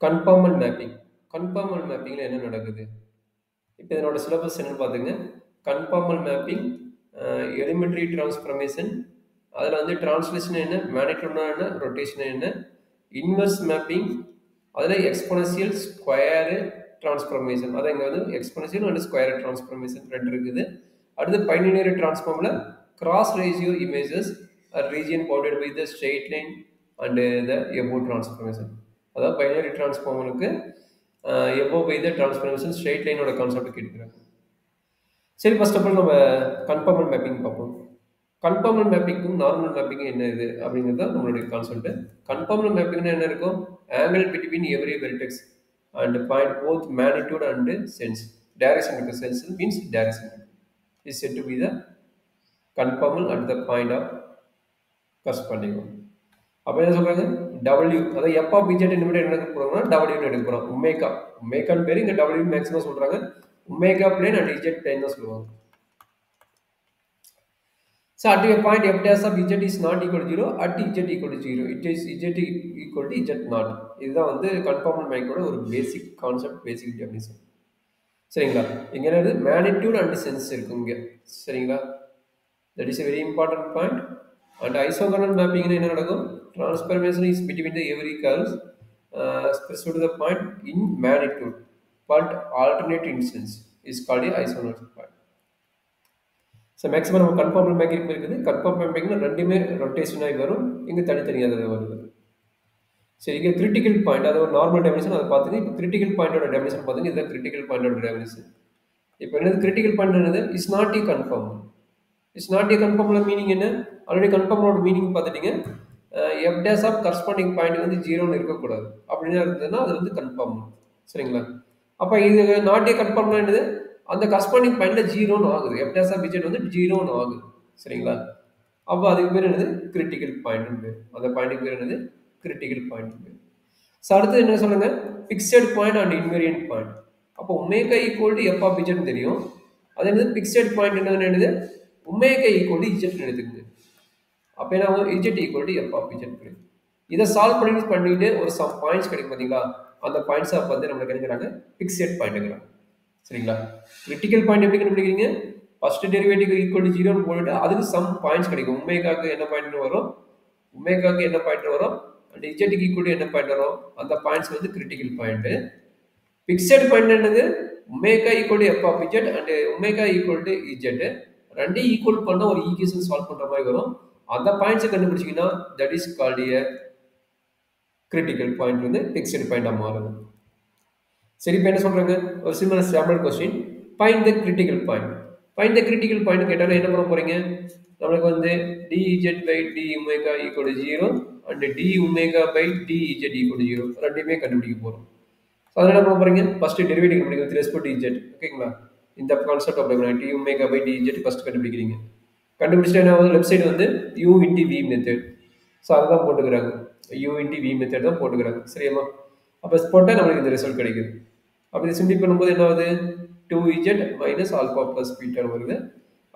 Conformal mapping. Conformal மேப்பிங்ல என்ன நடக்குது? இப்ப இதனோட சிலபஸ் என்னன்னு பாத்துங்க. கன்ஃபார்மல் மேப்பிங், எலிமெண்டரி டிரான்ஸ்ஃபர்மேஷன், அதுல வந்து டிரான்ஸ்லேஷன் என்ன, மேனிட்யூட்னா என்ன, ரொட்டேஷன் என்ன, இன்வெர்ஸ் மேப்பிங், அதுல எக்ஸ்போனன்ஷியல் ஸ்கொயர் டிரான்ஸ்ஃபர்மேஷன். அதான் இங்க வந்து எக்ஸ்போனன்ஷியல் அண்ட் ஸ்கொயர் டிரான்ஸ்ஃபர்மேஷன் 2 இருக்குது. அடுத்து பைலினியர் டிரான்ஸ்ஃபார்ம்ல cross ratio images are region bounded by the straight line and the எபோ டிரான்ஸ்ஃபர்மேஷன். அதாவது பைனரி டிரான்ஸ்ஃபார்மருக்கு எபோ பை த டிரான்ஸ்ஃபர்மேஷன் ஸ்ட்ரெயிட் லைனோட கான்செப்ட் கேட்குறாங்க. சரி, ஃபர்ஸ்ட் ஆஃப் ஆல் நம்ம கன்ஃபார்மல் மேப்பிங் பார்ப்போம். கன்ஃபார்மல் மேப்பிங்கும் நார்மல் மேப்பிங்கும் என்ன இது அப்படிங்கிறது தான் நம்மளுடைய கான்செப்ட். கன்ஃபார்மல் மேப்பிங்னா என்ன இருக்கும்? Angle between every vertex and point both magnitude and sense. Direction இருக்கு, sense means direction is said to be the conformal at the point of corresponding one. அப்போ என்ன சொல்றாங்க? W, அதாவது எஃப் ஆஃப் இஜெட் என்ன எடுக்க போறோம்னா W எடுக்க போறோம். ஒமேகா, ஒமேகான்னு பேர், இங்க W மேக்ஸிமம் சொல்றாங்க. Omega plane and Z plane தான் சொல்லுவாங்க. So at a point f dash of z is not equal to 0, at z equal to 0, it is z equal to z not. இதுதான் வந்து conformal மேக்கோட ஒரு basic concept, பேசிக் definition. சரிங்களா? இங்க என்னது magnitude and sense இருக்கு இங்க. சரிங்களா? That is a very important point. And isogonal mapping என்ன நடக்கும்? Transformation is between the every curves expressed to the point in magnitude but alternate in sense is called a isogonal point. So maximum நம்ம conformal mapping இருக்குது. Conformal மேப்பிங்ல ரெண்டுமே rotation ஆகி வரும், இங்க தனித்தனியாக வருது. சரி, இங்க கிரிட்டிக்கல் பாயிண்ட், அது ஒரு நார்மல் டெஃபினிஷன், அதை பார்த்துங்க. இப்போ கிரிட்டிக்கல் பாயிண்டோட டெஃபினிஷன் பார்த்துங்க. இதுதான் கிரிட்டிக்கல் பாயிண்டோட டெஃபினிஷன். இப்போ என்னது கிரிட்டிக்கல் பாயிண்ட்? என்னது? Is not a conform. Is not a கன்ஃபார்ம்ல மீனிங் என்ன? ஆல்ரெடி கன்ஃபார்மோட மீனிங் பார்த்துட்டீங்க. F dash of corresponding point வந்து 0ன்னு இருக்கக்கூடாது. அப்படின்னா இருந்ததுன்னா அது வந்து கன்ஃபார்ம். சரிங்களா? அப்போ இது நாட் ஏ கன்ஃபார்ம்னா என்னது? அந்த கரஸ்பாண்டிங் பாயிண்ட்ல 0ன்னு ஆகுது. எஃப் டேஸ் ஆஃப் இஜெட் வந்து 0ன்னு ஆகுது. சரிங்களா? அப்போ அதுக்கு பேர் என்னது? கிரிட்டிக்கல் பாயிண்ட் பேர். அந்த பாயிண்ட்டுக்கு பேர் என்னது? கிரிட்டிக்கல் பாயிண்ட் பேர். ஸோ அடுத்தது என்ன சொல்லுங்க? Fixed point and invariant point. அப்போ omega equal to F of இஜெட்னு தெரியும். அது என்னது? ஃபிக்ஸட் பாயிண்ட் என்னது? ஒமேகா ஈக்குவல் டு இஜெட் எடுத்துக்குது. அப்போ என்ன ஆகும்? Z equal to F of Z கிடைக்கும். இதை சால்வ் பண்ணிட்டு ஒரு சம் பாயிண்ட்ஸ் கிடைக்கும் பார்த்தீங்களா? அந்த பாயிண்ட்ஸ் அப்போ வந்து நம்மளுக்கு கிடைக்கிறாங்க ஃபிக்ஸட் பாயிண்ட்டுங்கிறாங்க. சரிங்களா? கிரிட்டிக்கல் பாயிண்ட் எப்படி கண்டுபிடிக்கிறீங்க? ஃபர்ஸ்ட் டெரிவேட்டிவ் ஈக்குவல் டு 0ன்னு போட்டுட்டு அதுக்கு சம் பாயிண்ட்ஸ் கிடைக்கும். ஒமேகாக்கு என்ன பாயிண்ட் வரும், ஒமேகாக்கு என்ன பாயிண்ட் வரும், அண்ட் இஜெட்டுக்கு ஈக்குவல் டு என்ன பாயிண்ட் வரும், அந்த பாயிண்ட்ஸ் வந்து கிரிட்டிக்கல் பாயிண்ட். ஃபிக்ஸட் பாயிண்ட் என்னது? Omega equal to F of Z and omega equal to Z ரெண்டையும் ஈக்குவல் பண்ண ஒரு ஈக்குவேஷன் சால்வ் பண்ற மாதிரி வரும். அந்த பாயிண்ட்ஸை கண்டுபிடிச்சிங்கன்னா that is called a critical point, வந்து ஃபிக்ஸட் பாயிண்டா மாறுது. சரி, இப்போ என்ன சொல்றாங்க? ஒரு simple sample question. Find the critical point. Find the critical point கேட்டாலும் என்ன பண்ண போறீங்க? நம்மளுக்கு வந்து dz by d omega equal to 0 and d omega by dz equal to 0 ரெண்டுமே கண்டுபிடிக்க போறோம். அதனால என்ன பண்ண போறீங்க? ஃபர்ஸ்ட் டெரிவேட்டிவ் கண்டுபிடிங்க with respect to z. ஓகேங்களா? இந்த கான்செப்ட் அப்ளை பண்ணி d omega by dz first கண்டுபிடிக்கிறீங்க. கண்டுபிடிச்சிட்டு என்ன ஆகுது? லெஃப்ட் சைடு வந்து u into v method. So அதுதான் போட்டுக்கிறாங்க. u into v மெத்தட் தான் போட்டுக்கிறாங்க. சரியாமா? அப்போ போட்டால் நம்மளுக்கு இந்த ரிசல்ட் கிடைக்குது. அப்போ இதை சிம்பிள் பண்ணும்போது என்ன ஆகுது? 2z minus alpha plus beta வருது.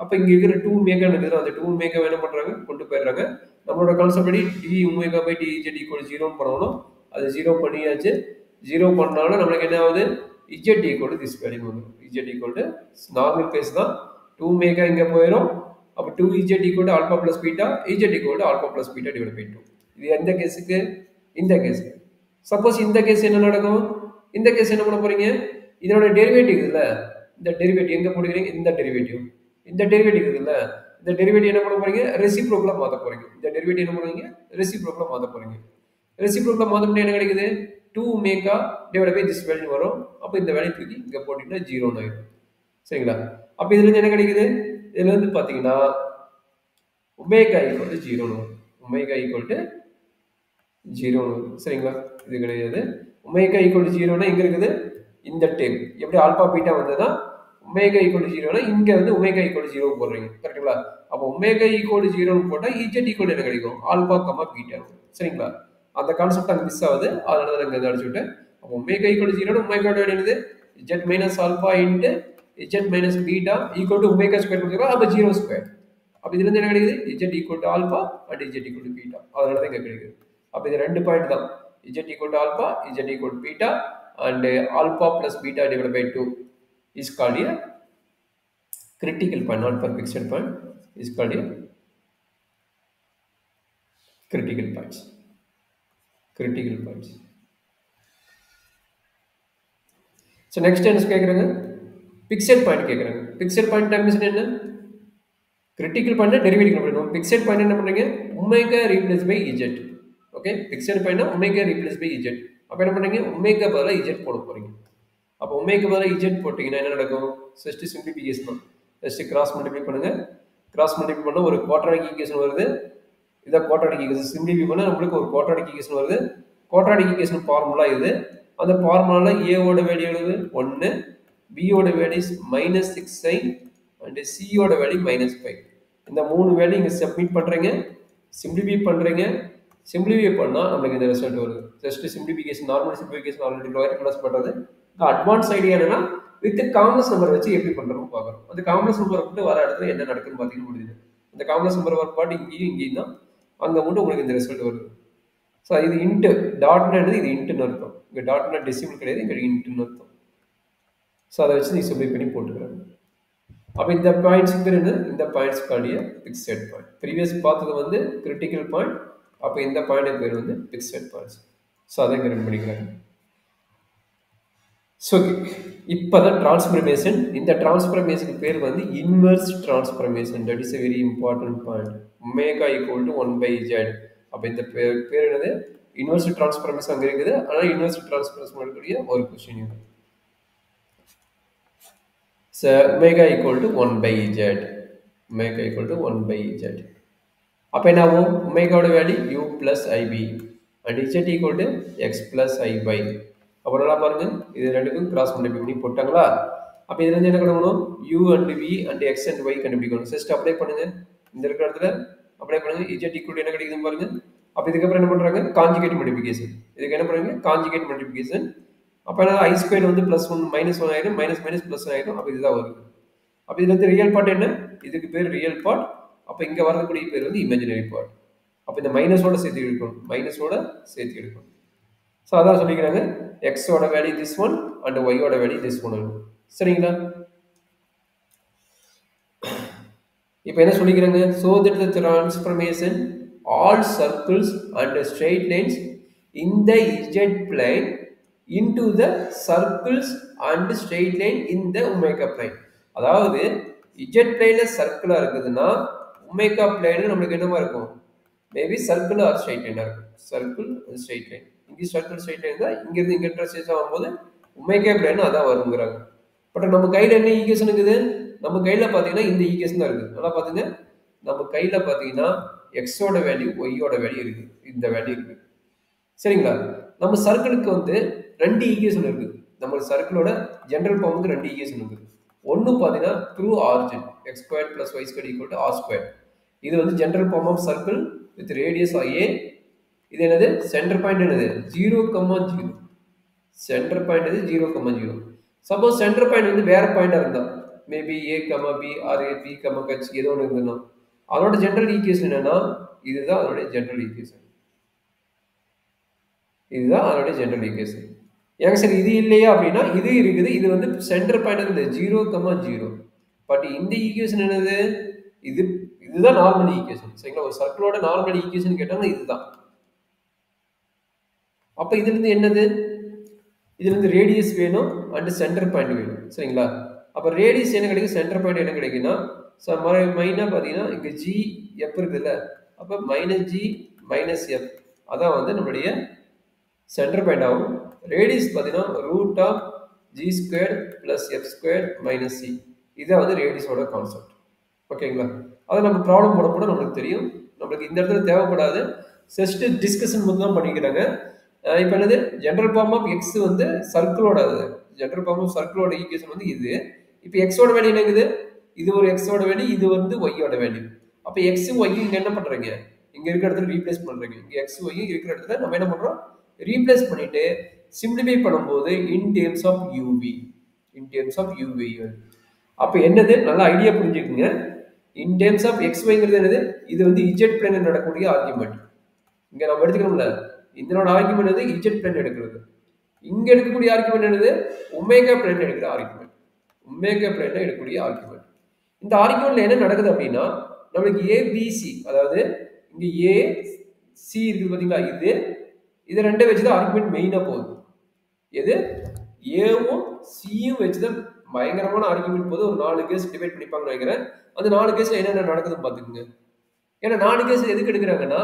அப்போ இங்கே இருக்கிற 2 ஒமேகா இருக்குது, அந்த 2 ஒமேகா என்ன பண்ணுறாங்க? கொண்டு போயிடுறாங்க. நம்மளோட கான்செப்ட் படி d omega by dz equal to 0 பண்ணணும். அது 0 பண்ணியாச்சு. 0 பண்ணாலும் நம்மளுக்கு என்ன ஆகுது? z equal to this value வந்துடும். z equal to normal case தான். 2 ஒமேகா இங்கே போயிடும். அப்போ 2z equal to alpha plus beta, z equal to alpha plus beta divided by 2. இது எந்த கேஸுக்கு? இந்த கேஸுக்கு. சப்போஸ் இந்த கேஸ் என்ன நடக்கும்? இந்த கேஸ் என்ன பண்ண போறீங்க? இதோட டெரிவேட்டிவ் இருக்குல்ல, இந்த டெரிவேட்டிவ் எங்க போடுறீங்க? இந்த டெரிவேட்டிவ், இந்த டெரிவேட்டிவ் இருக்குல்ல, இந்த டெரிவேட்டிவ் என்ன பண்ண போறீங்க? ரெசிப்ரோக்கலா மாத்த போறீங்க. இந்த டெரிவேட்டிவ் என்ன பண்ணுவீங்க? ரெசிப்ரோக்கலா மாத்த போறீங்க. ரெசிப்ரோக்கலா மாத்தப்ப என்ன கிடைக்குது? 2 omega divide by this value வரும். அப்போ இந்த வேல்யூ தூக்கி இங்க போட்டீங்கன்னா 0 ஆயிடும். சரிங்களா? அப்போ இதுல இருந்து என்ன கிடைக்குது? இதுல இருந்து பாத்தீங்கன்னா ஒமேகா ஈக்குவல் டு 0 வரும். ஒமேகா ஈக்குவல் டு 0 வரும். சரிங்களா? இது கிடையாது. ஒமேகா ஈக்குவல் டு 0னா எங்க இருக்குது? இந்த டேம். எப்படி ஆல்பா பீட்டா வந்ததுன்னா ஒமேகா ஈக்குவல் டு 0னா இங்க வந்து ஒமேகா ஈக்குவல் டு 0 போடுறீங்க. கரெக்ட்டுங்களா? அப்போ ஒமேகா ஈக்குவல் டு 0ன்னு போட்டா இஜெட் ஈக்குவல் என்ன கிடைக்கும்? Alpha comma beta. சரிங்களா? அந்த கான்செப்ட் அங்க மிஸ் ஆகுது. அதனால தான் இங்க அடிச்சு விட்டேன். அப்போ ஒமேகா ஈக்குவல் டு 0னா ஒமேகாவோட என்னது? Z minus alpha into Z minus beta equal to omega square கொடுத்துருக்கோம். அப்போ 0 ஸ்கொயர். அப்போ இதுல இருந்து என்ன கிடைக்குது? Z equal to alpha and Z equal to beta. அதனால தான் இங்க கிடைக்குது. அப்போ இது ரெண்டு பாயிண்ட் தான். Z equal to alpha, Z equal to beta, and alpha plus beta divided by 2 is called a critical point, not per fixed point, is called a critical points. Critical points. So next என்ன கேக்குறாங்க? Fixed point கேக்குறாங்க. Fixed point definition என்ன? Critical point derivative கண்டுபிடிக்கணும். Fixed point என்ன பண்றீங்க? Omega replaced by z. Okay, fixed point omega replaced by z. அப்ப என்ன பண்றீங்க? ஒமேகா பதிலா z போட போறீங்க. அப்ப ஒமேகா பதிலா z போட்டீங்கன்னா என்ன நடக்கும்? ஜஸ்ட் சிம்பிளிஃபிகேஷன் தான். ஜஸ்ட் கிராஸ் மல்டிப்ளை பண்ணுங்க. கிராஸ் மல்டிப்ளை பண்ணா ஒரு குவாட்ராடிக் ஈக்குவேஷன் வருது. இத குவாட்ராடிக் ஈக்குவேஷன் சிம்பிளிஃபை பண்ணா நமக்கு ஒரு குவாட்ராடிக் ஈக்குவேஷன் வருது. குவாட்ராடிக் ஈக்குவேஷன் ஃபார்முலா இது. அந்த ஃபார்முலால a ஓட வேல்யூ எவ்வளவு? 1, b ஓட வேல்யூ -6i and c ஓட வேல்யூ -5. இந்த மூணு வேல்யூ இங்க சப்மிட் பண்றீங்க, சிம்பிளிஃபை பண்றீங்க. சிம்பிளிஃபை பண்ணா நமக்கு இந்த ரிசல்ட் வருது. Just simplification, normal simplification already lower class பண்றது. அட்வான்ஸ் ஐடியா என்னன்னா வித் காம்ப்ளெக்ஸ் நம்பர் வச்சு எப்படி பண்றோம்னு பார்க்கறோம். அந்த காம்ப்ளெக்ஸ் நம்பர் விட்டு வர இடத்துல என்ன நடக்குன்னு பாத்தீங்கன்னா முடியுது. அந்த காம்ப்ளெக்ஸ் நம்பர் வர பாட்டு இங்கேயும் தான் அங்க மட்டும் உங்களுக்கு இந்த ரிசல்ட் வருது. ஸோ இது இன்ட்டு டாட்னது, இது இன்ட்டுன்னு அர்த்தம். இங்கே டாட்னா டெசிமல் கிடையாது, இங்கே இன்ட்டுன்னு அர்த்தம். ஸோ அதை வச்சு நீங்கள் சிம்பிளை பண்ணி போட்டுக்கிறாங்க. அப்போ இந்த பாயிண்ட்ஸ் பேர் என்ன? இந்த பாயிண்ட்ஸ் காலிய பிக்சட் பாயிண்ட். ப்ரீவியஸ் பார்த்தது வந்து கிரிட்டிக்கல் பாயிண்ட். அப்போ இந்த பாயிண்ட் பேர் வந்து பிக்சட் பாயிண்ட்ஸ். ஸோ அதை இங்கே ரன் பண்ணிக்கிறாங்க. ஸோ இப்போ தான் டிரான்ஸ்ஃபர்மேஷன். இந்த டிரான்ஸ்ஃபர்மேஷனுக்கு பேர் வந்து inverse transformation. That is a very important point. Omega equal to 1/z. அப்போ இந்த பேர் என்னது? இன்வெர்ஸ் டிரான்ஸ்ஃபர்மேஷன் அங்கே இருக்குது. ஆனால் இன்வெர்ஸ் டிரான்ஸ்ஃபர்மேஷன் இருக்கக்கூடிய ஒரு கொஸ்டின் இது. So omega equal to 1/z. Omega equal to 1/z. அப்போ என்ன ஆகும்? ஒமேகாவோட value u plus ib and z equal to x plus iy. அப்போ நல்லா பாருங்க, இது ரெண்டுக்கும் கிராஸ் மல்டிப்ளை பண்ணி போட்டாங்களா? அப்போ இதுல இருந்து என்ன கண்டுபிடிக்கணும்? u and v and x and y கண்டுபிடிக்கணும். ஜஸ்ட் அப்ளை பண்ணுங்க. இந்த இருக்கிற இடத்துல அப்ளை பண்ணுங்க. z equal to என்ன கிடைக்குதுன்னு பாருங்க. அப்போ இதுக்கு அப்புறம் என்ன பண்றாங்க? Conjugate multiplication. இதுக்கு என்ன பண்றாங்க? Conjugate multiplication. அப்போ i ஸ்கொயர் வந்து +1 -1 ஆயிடும், மைனஸ் ப்ளஸ் ஆயிடும். அப்போ இதுதான் வருது. அப்போ இதுல வந்து ரியல் பார்ட் என்ன? இதுக்கு பேர் ரியல் பார்ட். அப்போ இங்க வரக்கூடிய பேர் வந்து இமேஜினரி பார்ட். அப்போ இந்த மைனஸோட சேர்த்து எடுக்கணும், மைனஸோட சேர்த்து எடுக்கணும். ஸோ அதான் சொல்லிக்கிறாங்க, எக்ஸோட வேல்யூ திஸ் ஒன் அண்ட் ஒய்யோட வேல்யூ திஸ் ஒன். சரிங்களா? இப்போ என்ன சொல்லிக்கிறாங்க? so that the transformation all circles and straight lines in the z plane into the circles and straight line in the omega plane. அதாவது z planeல சர்க்கிளா இருக்குதுன்னா omega plane நமக்கு என்னவா இருக்கும்? மேபி சர்க்கிள் ஆர் ஸ்ட்ரைட் லைனா இருக்கும். Circle straight line. இங்க circle straight line தான். இங்க இருந்து இங்க இன்டர்சேக்ட் ஆகும்போது omega plane அதான் வரும்ங்கறாங்க. பட் நம்ம கையில என்ன ஈக்குவேஷன் இருக்குது? நம்ம கையில பாத்தீங்கன்னா இந்த ஈக்குவேஷன் தான் இருக்கு. நல்லா பாத்துங்க. நம்ம கையில பாத்தீங்கன்னா x ஓட வேல்யூ y ஓட வேல்யூ இருக்கு. இந்த வேல்யூ இருக்கு. சரிங்களா? நம்ம சர்க்கிளுக்கு வந்து ரெண்டு ஈக்குவேஷன் இருக்கு. நம்ம சர்க்கிளோட ஜெனரல் ஃபார்முக்கு ரெண்டு ஈக்குவேஷன் இருக்கு. ஒன்னு பாத்தீங்கன்னா through origin x² + y² = r². இது வந்து general form of circle with radius a. இது என்னது? சென்டர் பாயிண்ட் என்னது? 0,0. சென்டர் பாயிண்ட் இது 0,0. சப்போஸ் சென்டர் பாயிண்ட் வந்து வேற பாயிண்டா இருந்தா maybe a, b or a, b, h ஏதோ ஒன்று இருந்ததுன்னா அதோட ஜெனரல் ஈக்குவேஷன் என்னன்னா இதுதான் அதோட ஜெனரல் ஈக்குவேஷன். இதுதான் அதோட ஜெனரல் ஈக்குவேஷன். ஏங்க சார் இது இல்லையா அப்படின்னா இது இருக்குது. இது வந்து சென்டர் பாயிண்ட் வந்து 0,0. பட் இந்த ஈக்குவேஷன் என்னது? இதுதான் நார்மல் ஈக்குவேஷன். சரிங்களா? ஒரு சர்க்கிளோட நார்மல் ஈக்குவேஷன் கேட்டாங்கன்னா இதுதான். அப்ப இதுல இருந்து என்னது? இதுல இருந்து ரேடியஸ் வேணும் அண்ட் சென்டர் பாயிண்ட் வேணும். சரிங்களா? அப்ப ரேடியஸ் என்ன கிடைக்கும்? சென்டர் பாயிண்ட் என்ன கிடைக்குன்னா மைனா பாத்தீங்கன்னா இங்க g f இருக்குல்ல. அப்ப -g -f அதான் வந்து நம்மளுடைய சென்டர் பாயிண்ட் ஆகும். ரேடியஸ் பாத்தீங்கன்னா √g² + f² - c. இதான் வந்து ரேடியஸோட கான்செப்ட். ஓகேங்களா? அதை நம்ம ப்ராப்ளம் போட நமக்கு தெரியும். நம்மளுக்கு இந்த இடத்துல தேவைப்படாது. ஜஸ்ட் டிஸ்கஷன் மட்டும் தான் பண்ணிக்கிறாங்க. இப்போ என்னது? ஜெனரல் ஃபார்ம் ஆஃப் x வந்து சர்க்கிளோட ஜெனரல் ஃபார்ம் ஆஃப் சர்க்கிளோட ஈக்குவேஷன் வந்து இது. இப்போ x ஓட வேல்யூ என்னங்குது? இது ஒரு x ஓட வேல்யூ, இது வந்து y ஓட வேல்யூ. அப்போ x y இங்க என்ன பண்றீங்க? இங்க இருக்கிற இடத்துல ரீப்ளேஸ் பண்றீங்க. இங்க x y இருக்கிற இடத்துல நம்ம என்ன பண்றோம்? ரீப்ளேஸ் பண்ணிட்டு சிம்பிளிஃபை பண்ணும்போது in terms of uv, in terms of uv. அப்போ என்னது? நல்ல ஐடியா புரிஞ்சுக்குங்க. இன் டேர்ம்ஸ் ஆஃப் xyங்கிறது என்னது? இது வந்து z பிளேன்ல நடக்கக்கூடிய ஆர்குமெண்ட். இங்க நம்ம எடுத்துக்கணும்ல, இதனோட ஆர்குமெண்ட் வந்து இஜெட் பிளேன் எடுக்கிறது. இங்க எடுக்கக்கூடிய ஆர்குமெண்ட் என்னது? ஒமேகா பிளேன் எடுக்கிற ஆர்குமெண்ட். ஒமேகா பிளேன் எடுக்கக்கூடிய ஆர்குமெண்ட். இந்த ஆர்குமெண்ட்ல என்ன நடக்குது அப்படின்னா நம்மளுக்கு ஏபிசி, அதாவது இங்க ஏ சி இருக்குது பாத்தீங்களா, இது ரெண்டை வச்சுதான் ஆர்குமெண்ட் மெயினா போகுது. எது? ஏவும் சியும் வச்சுதான் பயங்கரமான ஆர்குமெண்ட் போது. ஒரு 4 கேஸ் டிவைட் பண்ணிப்பாங்கன்னு நினைக்கிறேன். அந்த 4 கேஸ்ல என்னென்ன நடக்குதுன்னு பாத்துக்கோங்க. ஏன்னா 4 கேஸ் எதுக்கு எடுக்கிறாங்கன்னா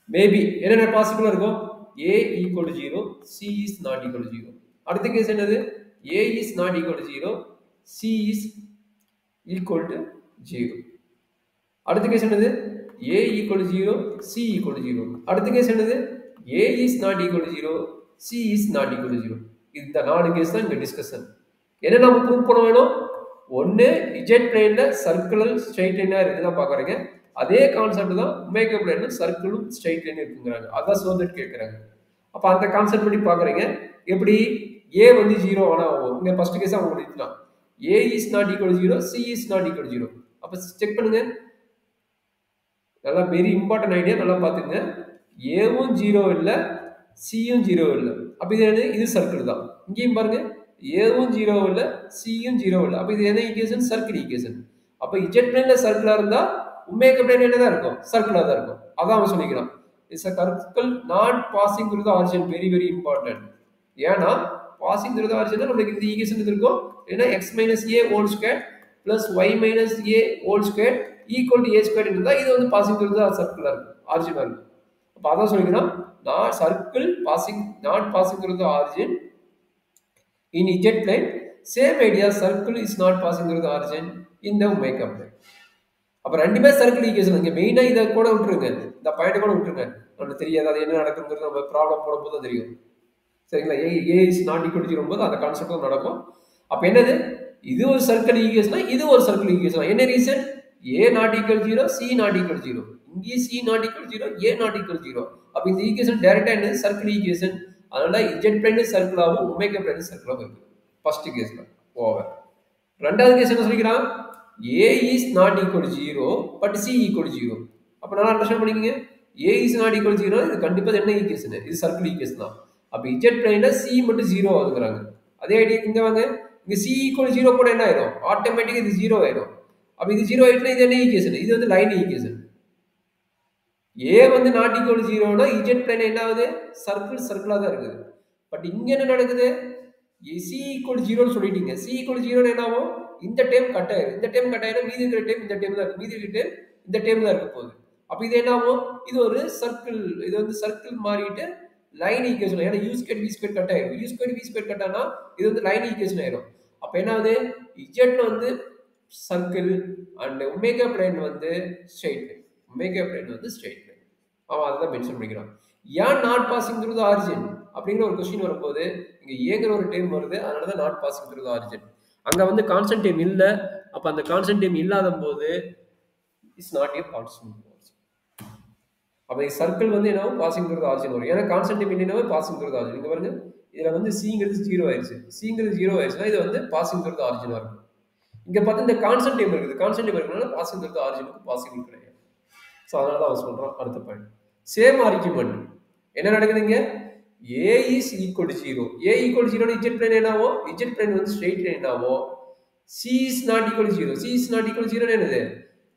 மேபி என்னென்ன பாசிபிளா இருக்கும்? A equal to 0, C is not equal to 0. அடுத்த கேஸ் என்னது? A is not equal to 0, C is equal to 0. அடுத்த கேஸ் என்னது? A equal to 0, C equal to 0. அடுத்த கேஸ் என்னது? A is not equal to 0, C is not equal to 0. இந்த 4 case தான் இங்க discussion. என்ன நம்ம ப்ரூவ் பண்ண வேணும்? ஒன்னு இஜெட் பிளேன்ல சர்க்குலர் ஸ்ட்ரைட் லைனா இருக்குதான் பாக்குறீங்க. அதே கான்செப்ட் தான் ஒமேகா பிளேன்ல சர்க்கிளும் ஸ்ட்ரைட் லைன் இருக்குங்கிறாங்க. அதான் சோதட் கேட்கறாங்க. அப்ப அந்த கான்செப்ட் படி பாக்குறீங்க. எப்படி A வந்து 0 ஆனா இங்க ஃபர்ஸ்ட் கேஸ் அவங்க எழுதிடலாம். A is not equal to 0, C is not equal to 0. அப்ப செக் பண்ணுங்க. நல்லா வெரி இம்பார்ட்டன்ட் ஐடியா, நல்லா பாத்துங்க. ஏவும் 0 இல்ல, சியும் 0 இல்ல. அப்ப இது என்ன? இது சர்க்கிள் தான். இங்கேயும் பாருங்க, ஏவும் 0 இல்ல, சியும் 0 இல்ல. அப்ப இது என்ன ஈக்குவேஷன்? Circle equation. அப்ப இஜெட் பிளேன்ல சர்க்கிளா இருந்தா ஒமேகா பிளேன் என்னதான் இருக்கும்? சர்க்கிளா தான் இருக்கும். அதான் அவன் சொல்லிக்கிறான். It's a circle not passing through the origin. Very very important. ஏன்னா passing through the origin நமக்கு இந்த ஈக்குவேஷன் இருக்கும். ஏன்னா x minus a whole square plus y minus a whole square equal to a square இருந்தா இது வந்து passing through the circle இருக்கும், origin இருக்கும். அப்ப அதான் சொல்லிக்கிறான், not circle passing, not passing through the origin in jet plane. Same idea, circle is not passing through the origin in the omega plane. அப்ப ரெண்டுமே circle equation. இங்க மெயினா இத கூட விட்டுருங்க, இந்த பாயிண்ட் கூட விட்டுருங்க. நமக்கு தெரியாது அது என்ன நடக்குங்கிறது நம்ம ப்ராப்ளம் போடும்போது தான் தெரியும். சரிங்களா? A is not equal to 0 போது அந்த கான்செப்ட் நடக்கும். அப்ப என்னது? இது ஒரு சர்க்கிள் ஈக்குவேஷன், இது ஒரு சர்க்கிள் ஈக்குவேஷன். என்ன reason? A not equal to 0, C not equal to 0. இங்கே C not equal to 0, A not equal to 0. அப்ப இந்த ஈக்குவேஷன் டைரக்டா என்னது? Circle equation. அதனால இஜெட் பிளேன் சர்க்கிளாவும் ஒமேகா பிளேன் சர்க்கிளாவும் இருக்கு. ஃபர்ஸ்ட் கேஸ்ல ஓவர். ரெண்டாவது கேஸ் என்ன சொல்லிக்கிறான்? A is not equal to 0, but C equal to 0. அப்ப நல்லா அண்டர்ஸ்டாண்ட் பண்ணிக்கங்க. A is not equal to 0 இது கண்டிப்பா என்ன ஈக்குவேஷன்? இது சர்க்கிள் ஈக்குவேஷன் தான். அப்ப இஜெட் பிளேன்ல C மட்டும் 0 ஆகுதுங்கறாங்க. அதே ஐடியா இங்க வாங்க. இங்க C equal to 0 போட என்ன ஆயிடும்? ஆட்டோமேட்டிக்கா இது 0 ஆயிடும். அப்ப இது 0 ஆயிட்டுனா இது என்ன ஈக்குவேஷன்? இது வந்து லைன் ஈக்குவேஷன். A வந்து not equal to 0 னா இஜெட் பிளேன் என்ன ஆகுது? சர்க்கிளா தான் இருக்குது. பட் இங்க என்ன நடக்குது? C equal to 0 னு சொல்லிட்டீங்க. C equal to 0 னா என்ன ஆகும்? இந்த டேர்ம் கட் ஆயிடும். இந்த டேர்ம் கட் ஆயிடும், மீதி இருக்கிற டேர்ம் இந்த டேர்ம் தான் இருக்கு. மீதி இருக்கிற டேர்ம் இந்த டேர்ம் தான் இருக்க போகுது. அப்ப இது என்ன ஆகும்? இது ஒரு சர்க்கிள், இது வந்து சர்க்கிள் மாறிட்டு லைன் ஈக்குவேஷன். ஏன்னா u square v square cut ஆயிடும். u square v square cut ஆனா இது வந்து லைன் ஈக்குவேஷன் ஆயிடும். அப்ப என்ன ஆகுது? z வந்து சர்க்கிள் அண்ட் ஒமேகா பிளேன் வந்து ஸ்ட்ரெயிட் லைன். ஒமேகா பிளேன் வந்து ஸ்ட்ரெயிட் லைன். அவன் அதான் மென்ஷன் பண்ணிக்கிறான். ஏன் not passing through the origin அப்படிங்கிற ஒரு क्वेश्चन வரும்போது இங்க ஏங்கிற ஒரு டேர்ம் வருது. அதனால தான் not passing through the origin. அங்க வந்து கான்ஸ்டன்ட் டேர்ம் இல்ல. அப்ப அந்த கான்ஸ்டன்ட் டேர்ம் இல்லாத போது இட்ஸ் நாட் எ கான்ஸ்டன்ட். அப்ப இந்த சர்க்கிள் வந்து என்னவோ பாசிங் த்ரூ தி ஆரிஜின் வரும். ஏன்னா கான்ஸ்டன்ட் டேர்ம் இல்லைனாவே பாசிங் த்ரூ தி ஆரிஜின். இங்க பாருங்க, இதுல வந்து c-ங்கிறது 0 ஆயிருச்சு. c-ங்கிறது 0 ஆயிருச்சுனா இது வந்து பாசிங் த்ரூ தி ஆரிஜினா இருக்கும். இங்க பார்த்தா இந்த கான்ஸ்டன்ட் டேர்ம் இருக்குது. கான்ஸ்டன்ட் டேர்ம் இருக்கனால பாசிங் த்ரூ தி ஆரிஜினுக்கு பாசிபிள் கிடையாது. சோ அதனால தான் அவன் சொல்றான். அடுத்த பாயிண்ட் சேம் ஆர்குமெண்ட். என்ன நடக்குதுங்க? A is equal to 0. A equal to 0 னா z பிளேன் என்னவோ? z பிளேன் வந்து ஸ்ட்ரெயிட் லைன் என்னவோ? C is not equal to 0. C is not equal to 0 என்னது?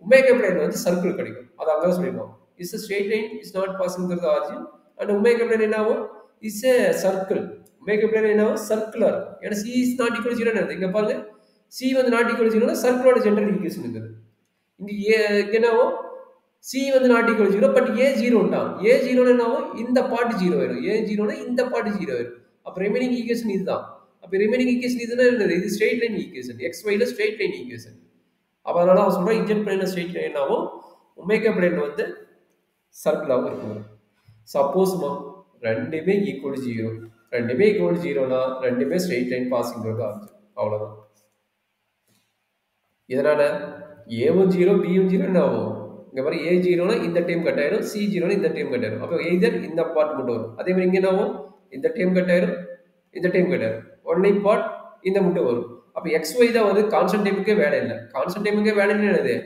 ஒமேகா பிளேன் வந்து சர்க்கிள் கிடைக்கும். அது அங்க சொல்லிருக்கோம். Is a straight line is not passing through the origin and omega plane என்னவோ? is a circle. omega plane என்னவோ? Circular. ஏன்னா C is not equal to 0 னது. இங்க பாருங்க, C வந்து not equal to 0 னா சர்க்கிளோட ஜெனரல் ஈக்குவேஷன் இருக்குது. இங்க என்னவோ? C வந்து not equal to 0 but A 0 ன்டான். A 0 னா என்னவோ? இந்த பார்ட் 0 ஆயிடும். A 0 னா இந்த பார்ட் 0 ஆயிடும். அப்ப ரிமைனிங் ஈக்குவேஷன் இதுதான். அப்ப ரிமைனிங் ஈக்குவேஷன் இதுனா என்னது? இது ஸ்ட்ரெயிட் லைன் ஈக்குவேஷன். xy ல ஸ்ட்ரெயிட் லைன் ஈக்குவேஷன். அப்ப அதனால அவன் சொல்றான் z பிளேன்ல ஸ்ட்ரெயிட் லைன் ஆகும், ஒமேகா பிளேன் வந்து சர்க்கிளாவும் இருக்கும். சப்போஸ்மா ரெண்டுமே ஈக்குவல் டு 0, ரெண்டுமே ஈக்குவல் டு 0னா ரெண்டுமே straight line passing through the origin. அவ்வளவுதான். இதனால ஏவும் 0 பியும் 0 என்ன ஆகும்? இங்க பாரு, A 0 னா இந்த டைம் கட் ஆயிடும், C 0 னா இந்த டைம் கட் ஆயிடும். அப்ப எய்தர் இந்த பார்ட் மட்டும் வரும். அதே மாதிரி இங்க என்ன ஆகும்? இந்த டைம் கட் ஆயிடும், இந்த டைம் கட் ஆயிடும். ஒன்லி பார்ட் இந்த மட்டும் வரும். அப்ப xy தான் வந்து கான்ஸ்டன்ட் டைமுக்கே வேலை இல்ல. கான்ஸ்டன்ட் டைமுக்கே வேலை என்னது?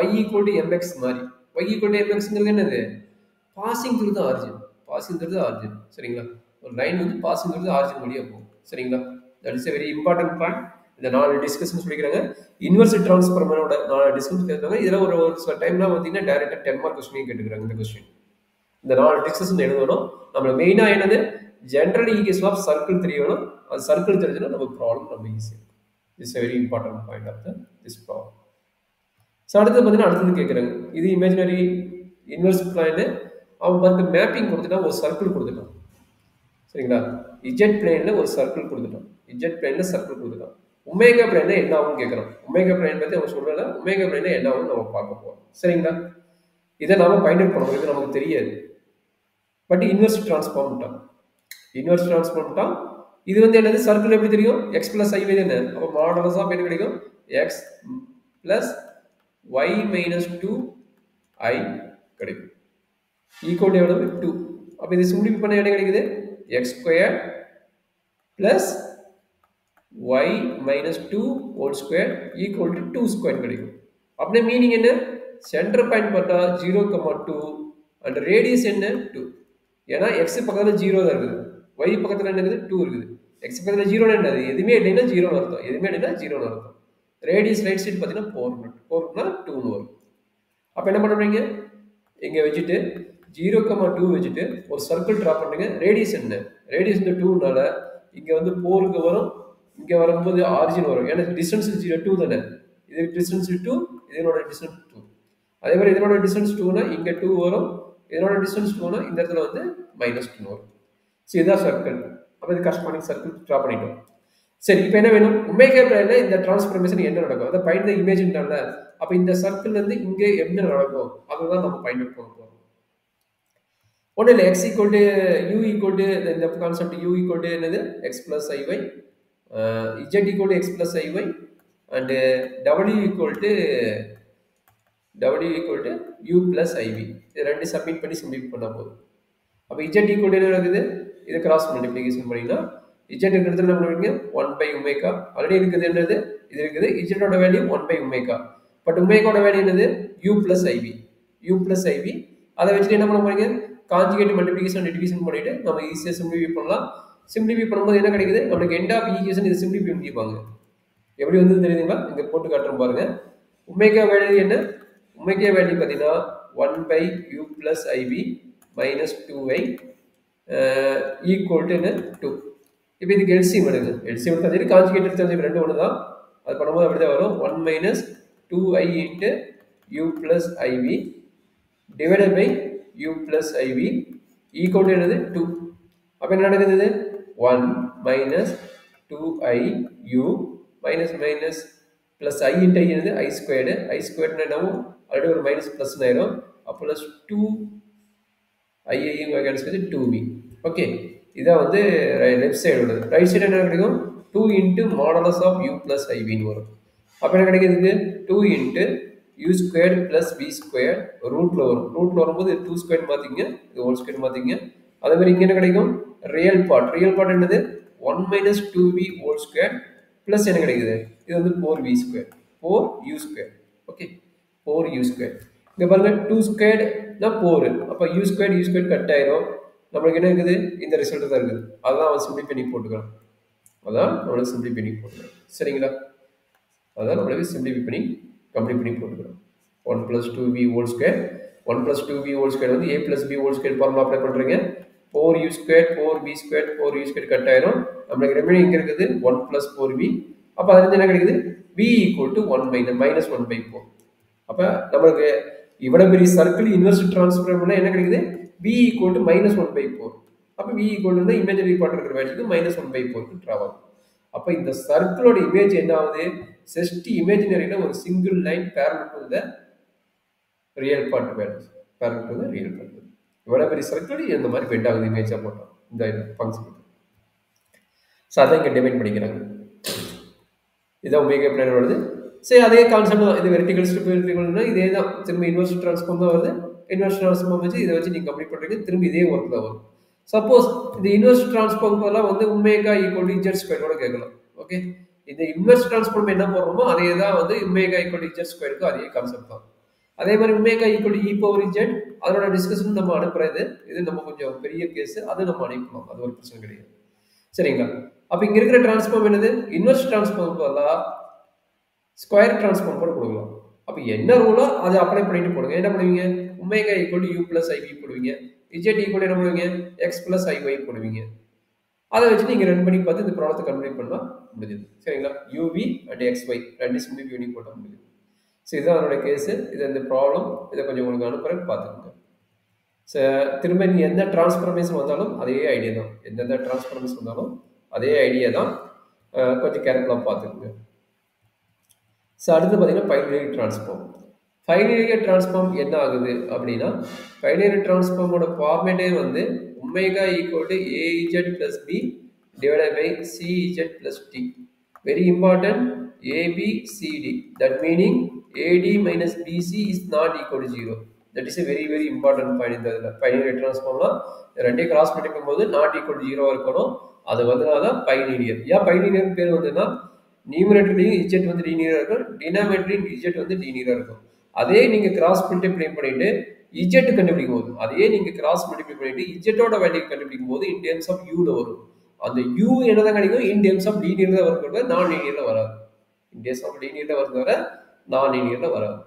y = mx மாதிரி. y = mxங்கிறது என்னது? Passing through the origin. பாஸ்ங்கிறது ஆரிஜின். சரிங்களா? ஒரு லைன் வந்து பாஸ்ங்கிறது ஆரிஜின் வழியா போகும். சரிங்களா? That is a very important point. இந்த 4 டிஸ்கஷன் சொல்லிக்கிறாங்க. இன்வெர்ஸ் டிரான்ஸ்ஃபார்மரோட 4 டிஸ்கஷன் கேட்குறாங்க. இதில் ஒரு ஒரு சில டைம்லாம் பார்த்தீங்கன்னா டைரெக்டாக 10 மார்க் கொஸ்டினையும் கேட்டுக்கிறாங்க இந்த கொஸ்டின். இந்த 4 டிஸ்கஷன் எழுதணும். நம்ம மெயினாக என்னது ஜென்ரல் ஈக்குவேஷன் ஆஃப் சர்க்கிள் தெரியணும். அது சர்க்கிள் தெரிஞ்சுன்னா நமக்கு ப்ராப்ளம் நம்ம ஈஸியாக. It's a very important point of this problem. So அடுத்தது பார்த்தீங்கன்னா அடுத்தது கேட்குறாங்க. இது இமேஜினரி இன்வெர்ஸ் பிளான். அவன் வந்து மேப்பிங் கொடுத்துட்டான், ஒரு சர்க்கிள் கொடுத்துட்டான். சரிங்களா? இஜெட் பிளேனில் ஒரு சர்க்கிள் கொடுத்துட்டான். இஜெட் பிளேனில் சர்க்கிள் கொடுத்துட்டான். ஒமேகா பிளேனில் என்ன ஆகும்னு கேட்குறான். ஒமேகா பிளேன் பற்றி அவன் சொல்லலை. ஒமேகா பிளேனில் என்ன ஆகும்னு நம்ம பார்க்க போகிறோம். சரிங்களா? இதை நாம பைண்ட் பண்ணணும். இது நமக்கு தெரியாது. பட் இன்வெர்ஸ் டிரான்ஸ்ஃபார்ம் தான். இன்வெர்ஸ் டிரான்ஸ்ஃபார்ம் தான். இது வந்து என்னது சர்க்கிள் எப்படி தெரியும்? எக்ஸ் பிளஸ் ஐ என்ன? அப்போ மாடலஸ் ஆஃப் என்ன கிடைக்கும்? X plus y minus 2i கிடைக்கும். ஈக்குவல் டு எவ்வளவு? 2. அப்போ இது சிம்பிளிஃபை பண்ண என்ன கிடைக்குது? x square plus y minus 2 whole square equal to 2 square கிடைக்கும். அப்படியே மீனிங் என்ன? சென்டர் பாயிண்ட் பார்த்தா 0,2 அண்ட் ரேடியஸ் என்ன? 2. ஏன்னா x பக்கத்தில் 0 தான் இருக்குது, y பக்கத்தில் என்ன இருக்குது? 2 இருக்குது. x பக்கத்தில் 0 என்னது? எதுவுமே இல்லைன்னா 0 அர்த்தம். எதுவுமே இல்லைன்னா 0 அர்த்தம். ரேடியஸ் ரைட் சைடு பார்த்தீங்கன்னா 4னா 2 வரும். அப்போ என்ன பண்ணுறீங்க? இங்கே வச்சுட்டு 0,2 வச்சுட்டு ஒரு சர்க்கிள் ட்ரா பண்ணுங்க. ரேடியஸ் என்ன? ரேடியஸ் இந்த 2னால இங்கே வந்து 4க்கு வரும், இங்கே வரும்போது ஆரிஜின் வரும். ஏன்னா டிஸ்டன்ஸ் 2 தானே. இது டிஸ்டன்ஸ் 2, இதனோட டிஸ்டன்ஸ் 2. அதே மாதிரி இதனோட டிஸ்டன்ஸ் 2னா இங்கே 2 வரும், இதனோட டிஸ்டன்ஸ் 2னா இந்த இடத்துல வந்து -2 வரும். ஸோ இதுதான் சர்க்கிள். அப்போ இது கரஸ்பாண்டிங் சர்க்கிள் ட்ரா பண்ணிட்டோம். சரி, இப்போ என்ன வேணும்? ஒமேகா பிளேனில் இந்த டிரான்ஸ்ஃபர்மேஷன் என்ன நடக்கும்? அதை பைண்ட் த இமேஜின்ல. அப்போ இந்த சர்க்கிள் வந்து இங்கே என்ன நடக்கும் அதுதான் நம்ம பைண்ட் அவுட் பண்ண போகிறோம். ஒன்றும் இல்லை, x equal to u equal to இந்த கான்செப்ட் யூ ஈக்குவல் டு என்னது? X plus i y, z equal to x plus i y and டபிள்யூ equal to u plus i v. இது ரெண்டு சப்மிட் பண்ணி சிம்பிளிஃபை பண்ணால் போதும். அப்போ இஜெட் ஈக்குவல் டு என்ன நடக்குது? இதை கிராஸ் மல்டிப்ளிகேஷன் பண்ணிங்கன்னா இஜெட் இருக்கிறது என்ன பண்ணுவீங்க? 1/ஒமேகா. ஆல்ரெடி இருக்குது என்னது? இது இருக்குது. இஜெட்டோட வேல்யூ 1/ஒமேகா. பட் ஒமேகாவோட வேல்யூ என்னது? U plus i v. U plus i v. அதை வச்சுட்டு என்ன பண்ண போறீங்க? கான்ஜுகேட் மல்டிப்ளிகேஷன் டிவிஷன் பண்ணிட்டு நம்ம ஈஸியாக சிம்பிளிஃபை பண்ணலாம். சிம்பிளிஃபை பண்ணும்போது என்ன கிடைக்குது? நம்மளுக்கு எண்ட் ஆஃப் ஈக்குவேஷன் இது சிம்பிளிஃபை பண்ணிப்பாங்க. எப்படி வந்து தெரியுதுங்களா? இங்கே போட்டு காட்டுறோம் பாருங்க. ஒமேகா வேல்யூ என்ன? ஒமேகா வேல்யூ பார்த்தீங்கன்னா 1/u plus i v minus 2i equal to என்ன? 2. இப்போ இதுக்கு எல்சிஎம் எடுங்க. எல்சிஎம் எடுத்தால் சரி, கான்ஜுகேட் எடுத்தால் சரி, ரெண்டு ஒன்று தான். அது பண்ணும்போது அப்படி தான் வரும். 1 - 2i into U plus I V divided by U plus IV equal to என்னது? 2. அப்போ என்ன நடக்குது? 1 - 2i u minus minus plus I into I என்னது? I squared. ஐ ஸ்கொயர்டுனா என்னவும் ஆல்ரெடி ஒரு மைனஸ் ப்ளஸ் ஆயிரும். அப்போ ப்ளஸ் 2iஐயும் கிடைச்சது 2v. ஓகே, இதான் வந்து லெஃப்ட் சைடு உள்ளது. ரைட் சைடு என்ன கிடைக்கும்? 2 into modulus of U plus ஐவின்னு வரும். அப்போ என்ன கிடைக்குது? 2 into you squared plus v square ரூட்டில் வரும். ரூட்டில் வரும்போது 2 ஸ்கொயர் மாற்றிங்க, இது ஹோல் ஸ்கொயர் மாற்றிங்க. அதே மாதிரி இங்கே என்ன கிடைக்கும்? Real part. ரியல் பார்ட் என்னது? 1 - 2v ஹோல் ஸ்கொயர் ப்ளஸ் என்ன கிடைக்குது? இது வந்து 4v square, 4u square. Okay, 4u square. இங்கே பாருங்க 2 ஸ்கொயர்னா 4. அப்போ u ஸ்கொயர் கட் ஆயிரும். நம்மளுக்கு என்ன இருக்குது? இந்த ரிசல்ட் தான் இருக்குது. அதான் அவன் சிம்பிளி பண்ணி போட்டுக்கலாம். அதான் நம்மளுக்கு சிம்பிளி பண்ணி போட்டுக்கலாம். சரிங்களா? அதான் நம்மளுக்கு சிம்பிளி பண்ணி கம்ப்ளீட் பண்ணி போட்டுக்கலாம். 1 + 2v whole square. 1 + 2v whole square வந்து a + b whole square formula apply பண்ணுறீங்க. 4u square 4b square 4u square cut ஆயிரும். நம்மளுக்கு ரெமைனிங் இங்கே இருக்குது 1 + 4v. அப்போ அதுலேருந்து என்ன கிடைக்குது? v = 1 - -1/4. அப்போ நம்மளுக்கு இவ்வளவு பெரிய சர்க்கிள் இன்வெர்ஸ் டிரான்ஸ்ஃபார்ம் என்ன கிடைக்குது? v = -1/4. அப்போ v = இமேஜினரி பார்ட் இருக்கிற வேல்யூக்கு -1/4க்கு ட்ராவல். அப்போ இந்த சர்க்கிளோட இமேஜ் என்ன ஆகுது? ஜஸ்ட் இமேஜினரியில ஒரு single line parallel to the real part values, parallel to the real part. இவ்வளவு பெரிய சர்க்கிள் இந்த மாதிரி பெண்ட் ஆகுது இமேஜா போட்டோம் இந்த ஃபங்க்ஷன். ஸோ அதை இங்கே டிவைட் பண்ணிக்கிறாங்க. இதான் ஒமேகா பிளேன் வருது. சரி, அதே கான்செப்ட் தான். இது வெர்டிகல் ஸ்ட்ரிப் வெர்டிகல்னா இதே தான். திரும்ப இன்வெர்ஸ் டிரான்ஸ்ஃபார்ம் தான் வருது. இன்வெர்ஸ் டிரான்ஸ்ஃபார்ம் வச்சு இதை வச்சு நீங்கள் கம்ப்ளீட் பண்ணுறீங்க. திரும்ப இதே ஒர்க் தான் வரும். சப்போஸ் இந்த இன்வெர்ஸ் டிரான்ஸ்ஃபார்ம் எல்லாம் வந்து ஒமேகா = z² கேட்கலாம். ஓகே, இந்த இன்வெர்ஸ் டிரான்ஸ்ஃபார்ம் என்ன போடுறோமோ அதே தான் வந்து ஒமேகா = z² அதே கான்செப்ட் தான். அதே மாதிரி omega equal E power Z அதோட டிஸ்கஷன் நம்ம அனுப்புறது இது நம்ம கொஞ்சம் பெரிய கேஸ் அது நம்ம அனுப்பலாம், அது ஒரு பிரச்சனை கிடையாது. சரிங்களா? அப்ப இங்க இருக்கிற டிரான்ஸ்ஃபார்ம் என்னது? இன்வெர்ஸ் டிரான்ஸ்ஃபார்ம் பதிலா ஸ்கொயர் டிரான்ஸ்ஃபார்ம் கூட கொடுக்கலாம். அப்ப என்ன ரூலோ அதை அப்ளை பண்ணிட்டு போடுங்க. என்ன பண்ணுவீங்க? Omega equal you plus i v போடுவீங்க. இஜெட் ஈக்குவல் என்ன பண்ணுவீங்க? எக்ஸ் பிளஸ் ஐஒய் போடுவீங்க. அதை வச்சு நீங்க ரன் பண்ணி பார்த்து இந்த ப்ராப்ளத்தை கம்ப்ளீட் பண்ணா முடியுது. சரிங்களா? யூவி அண்ட் எக்ஸ்ஒய் ரெண்டு சிம்பிள் யூனி போட்டால் முடியுது. ஸோ இதுதான் அதோட கேஸு. இது இந்த ப்ராப்ளம் இதை கொஞ்சம் உங்களுக்கு அனுப்புறேன் பார்த்துக்கோங்க. ஸோ திரும்ப நீ எந்த டிரான்ஸ்ஃபர்மேஷன் வந்தாலும் அதே ஐடியா தான். எந்தெந்த டிரான்ஸ்ஃபர்மேஷன் வந்தாலும் அதே ஐடியா தான். கொஞ்சம் கேர்ஃபுல்லாக பார்த்துக்கோங்க. ஸோ அடுத்து பார்த்தீங்கன்னா பைனரி டிரான்ஸ்ஃபார்ம். பைனரி டிரான்ஸ்ஃபார்ம் என்ன ஆகுது அப்படின்னா, பைனரி டிரான்ஸ்ஃபார்மோட ஃபார்மேட்டே வந்து omega equal to A Z plus B divided by C Z plus D. Very important, A B C D. That meaning A D minus B C is not equal to 0. That is a very very important point. இந்த இதில் binary டிரான்ஸ்ஃபார்ம்லாம் ரெண்டையும் cross பண்ணிக்கும் போது not equal to 0 இருக்கணும். அது வந்தனால தான் பைனீரியர். ஏன் பைனீரியர் பேர் வந்துன்னா, நியூமரேட்டர்லையும் இஜெட் வந்து லீனியராக இருக்கும், டினாமினேட்டர்லையும் இஜெட் வந்து லீனியராக இருக்கும். அதே நீங்கள் கிராஸ் மல்டிப்ளை பண்ணிட்டு இஜெட் கண்டுபிடிக்கும் போது, அதே நீங்கள் கிராஸ் மல்டிப்ளை பண்ணிட்டு இஜெட்டோட வேல்யூ கண்டுபிடிக்கும் போது இன் டேர்ம்ஸ் ஆஃப் யூல வரும். அந்த யூ என்னதான் கிடைக்கும்? இன் டேர்ம்ஸ் ஆஃப் லீனியர் தான் வரும், நான் லீனியர்ல வராது. இன் டேர்ம்ஸ் ஆஃப் லீனியர்ல வரது வர நான் லீனியர்ல வராது.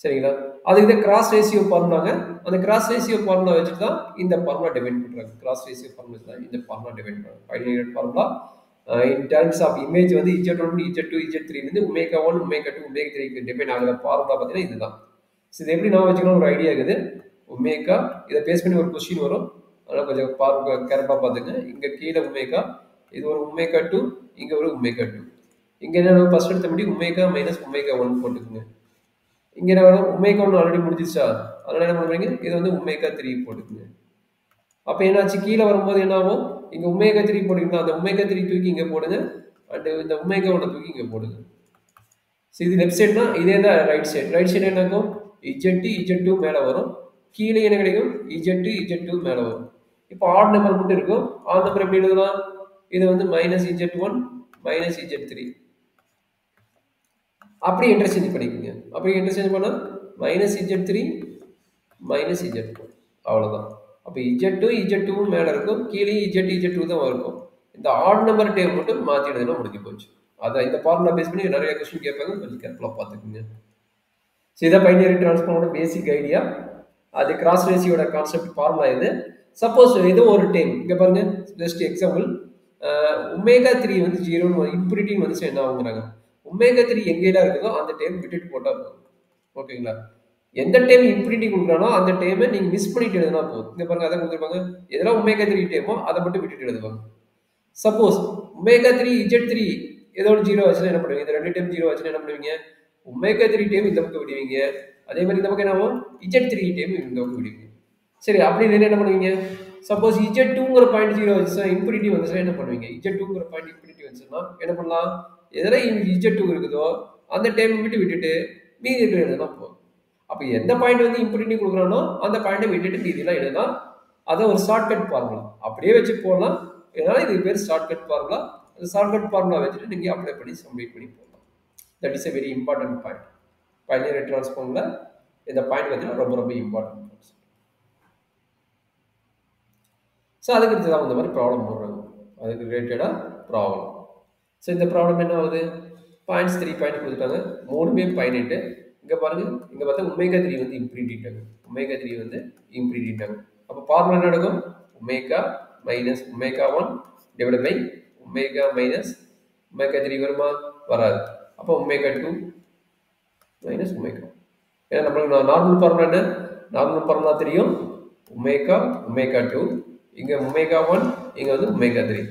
சரிங்களா? அதுக்கு தான் கிராஸ் ரேஷியோ ஃபார்முலாங்க. அந்த கிராஸ் ரேஷியோ ஃபார்முலா வச்சுட்டு தான் இந்த ஃபார்முலா டிவைட் பண்ணுறாங்க. கிராஸ் ரேஷியோ ஃபார்முலா தான் இந்த ஃபார்முலா டிவைட் பண்ணுறாங்க. Binary formula in terms of image வந்து இஜெட்1 இஜெட்2 இஜெட்3 வந்து ஒமேகா1 ஒமேகா2 ஒமேகா3க்கு டிபெண்ட் ஆகுற ஃபார்முலா பார்த்தீங்கன்னா இதுதான். இது எப்படி நான் வச்சுக்கணும் ஒரு ஐடியா இருக்குது. ஒமேகா இதை பேஸ் பண்ணி ஒரு கொஸ்டின் வரும், அதனால் கொஞ்சம் கேர்ஃபுல்லாக பார்த்துங்க. இங்கே கீழே ஒமேகா, இது ஒரு ஒமேகா2, இங்கே ஒரு ஒமேகா2. இங்கே என்ன ஃபர்ஸ்ட் எடுத்த முடி ஒமேகா மைனஸ் ஒமேகா1 போட்டுக்குங்க. இங்கே என்ன வரும்? ஒமேகா1 ஆல்ரெடி முடிஞ்சிச்சா, அதனால என்ன பண்ணுவீங்க? இது வந்து ஒமேகா3 போட்டுக்குங்க. அப்போ என்னாச்சு? கீழே வரும்போது என்ன ஆகும்? இங்கே ஒமேகா3 போடுறீங்களா, அந்த ஒமேகா3 தூக்கி இங்கே போடுங்க, அண்ட் இந்த ஒமேகா1 தூக்கி இங்கே போடுங்க. ஸோ இது லெஃப்ட் சைட்னா இதே தான் ரைட் சைடு. ரைட் சைடு என்ன இருக்கும்? இஜெட்டு இஜெட்2 மேலே வரும், கீழே என்ன கிடைக்கும்? இஜெட்டு இஜெட்2 மேலே வரும். இப்போ ஆட் நம்பர் மட்டும் இருக்கும். ஆட் நம்பர் எப்படி எழுதலாம்? இது வந்து மைனஸ் இஜெட்1 மைனஸ் இஜெட்3 அப்படி இன்டர்சேஞ்ச் பண்ணிக்கோங்க. அப்படி இன்டர்சேஞ்ச் பண்ணால் மைனஸ் இஜெட்3 மைனஸ் இஜெட்4 அவ்வளோதான். அப்போ இஜெட்2 இஜெட்2 மேலே இருக்கும், கீழே இஜெட் இஜெட்2 தான் இருக்கும். இந்த ஆட் நம்பர் டேம் மட்டும் மாற்றி எழுதுனா முடிஞ்சு போச்சு. அதை இந்த ஃபார்முலா பேஸ் பண்ணி நிறைய கொஸ்டின் கேட்பாங்க, கொஞ்சம் கேர்ஃபுல்லாக பார்த்துக்குங்க. ஸோ இதான் பைனரி டிரான்ஸ்ஃபார்மோட பேசிக் ஐடியா. அது கிராஸ் ரேஷியோட கான்செப்ட் ஃபார்முலா இது. சப்போஸ் ஏதோ ஒரு டைம் இங்கே பாருங்க, ஜஸ்ட் எக்ஸாம்பிள், ஒமேகா3 வந்து 0 இம்பிரிட்டின்னு வந்துச்சு என்ன ஆகுங்கிறாங்க. ஒமேகா3 எங்கேலாம் இருக்குதோ அந்த டைம் விட்டுட்டு போட்டால் போதும். ஓகேங்களா? எந்த டைம் இன்ஃபினிட்டி கொடுக்குறானோ அந்த டைமை நீங்கள் மிஸ் பண்ணிட்டு எழுதுனா போதும். இங்கே பாருங்க, அதை கொடுத்துருப்பாங்க. எதெல்லாம் ஒமேகா3 டைமோ அதை மட்டும் விட்டுட்டு எழுதுவாங்க. சப்போஸ் ஒமேகா3 இஜெட்3 ஏதோ ஒரு 0 ஆச்சுன்னா என்ன பண்ணுவீங்க? இந்த ரெண்டு டைம் 0 ஆச்சுன்னா என்ன பண்ணுவீங்க? ஒமேகா3 டைம் இந்த பக்கம் விடுவீங்க, அதே மாதிரி இந்த பக்கம் என்ன ஆகும்? இஜெட்3 டைம் இந்த பக்கம் விடுவீங்க. சரி, அப்படி என்ன பண்ணுவீங்க? சப்போஸ் இஜெட்2ங்கிற பாயிண்ட் 0 வந்துச்சுன்னா இன்ஃபினிட்டி வந்துச்சுன்னா என்ன பண்ணுவீங்க? இஜெட்2ங்கிற பாயிண்ட் இன்ஃபினிட்டி வந்துச்சுன்னா என்ன பண்ணலாம்? எதெல்லாம் இஜெட்2 இருக்குதோ அந்த டைம் விட்டுட்டு மீதி இருக்கிற எழுதுனா போதும். அப்போ எந்த பாயிண்ட் வந்து இன்ஃபினிட்டி கொடுக்குறானோ அந்த பாயிண்டை விட்டுட்டு மீதியெல்லாம் எழுதுனா அதை ஒரு ஷார்ட்கட் ஃபார்முலா அப்படியே வச்சு போடலாம். இதனால இதுக்கு பேர் ஷார்ட்கட் ஃபார்முலா. அந்த ஷார்ட்கட் ஃபார்முலா வச்சுட்டு நீங்கள் அப்ளை பண்ணி சப்மிட் பண்ணி போடலாம். That is a very important point. Binary டிரான்ஸ்ஃபார்மில் இந்த பாயிண்ட் பார்த்தீங்கன்னா ரொம்ப ரொம்ப இம்பார்ட்டன்ட். ஸோ அதுக்கு தான் இந்த மாதிரி ப்ராப்ளம் போடுறாங்க, அதுக்கு ரிலேட்டடாக ப்ராப்ளம். ஸோ இந்த ப்ராப்ளம் என்ன ஆகுது? பாயிண்ட்ஸ் 3 பாயிண்ட் கொடுத்துட்டாங்க, மூணுமே பைனட்டு. இங்கே பாருங்கள், இங்கே பார்த்தா ஒமேகா3 வந்து இம்ப்ரீட்டாங்க, ஒமேகா3 வந்து இம்ப்ரீட்டாங்க. அப்போ ஃபார்முலா என்ன நடக்கும்? Omega minus omega one divide by omega minus omega three வருமா? வராது. அப்போ ஒமேகா2 மைனஸ் ஒமேகா. ஏன்னா நம்மளுக்கு நார்மல் ஃபார்முலா என்ன? நார்மல் ஃபார்முலா தெரியும், ஒமேகா ஒமேகா2, இங்கே ஒமேகா1, இங்கே வந்து ஒமேகா3.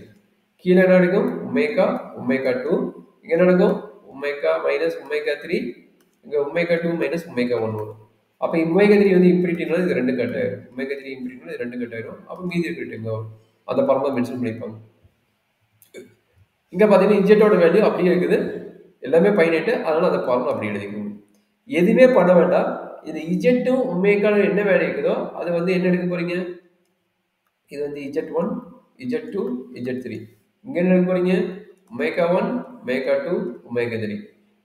கீழே என்ன நடக்கும்? ஒமேகா ஒமேகா2, இங்கே என்ன நடக்கும்? ஒமேகா மைனஸ் ஒமேகா3, இங்கே ஒமேகா2 மைனஸ் ஒமேகா1 வரும். அப்போ ஒமேகா3 வந்து இன்ஃபினிட்டினால இது ரெண்டு கட் ஆயிரும், ஒமேகா3 இன்ஃபினிட்டினால இது ரெண்டு கட் ஆயிரும். அப்போ மீதி இருக்கிற எங்கே வரும்? அந்த ஃபார்முலா மென்ஷன் பண்ணியிருப்பாங்க. இங்கே பார்த்தீங்கன்னா இஜெட்டோட வேல்யூ அப்படியே இருக்குது, எல்லாமே பைனட்டு, அதனால் அந்த ஃபார்முலா அப்படி எழுதிக்கணும். எதுவுமே பண்ண வேண்டாம். இது இஜெட்டும் ஒமேகால என்ன வேல்யூ இருக்குதோ அது வந்து என்ன எடுக்க போறீங்க? இது வந்து இஜெட்1 இஜெட்2 இஜெட்3. இங்கே என்ன எடுக்க போறீங்க? Omega one omega two ஒமேகா3.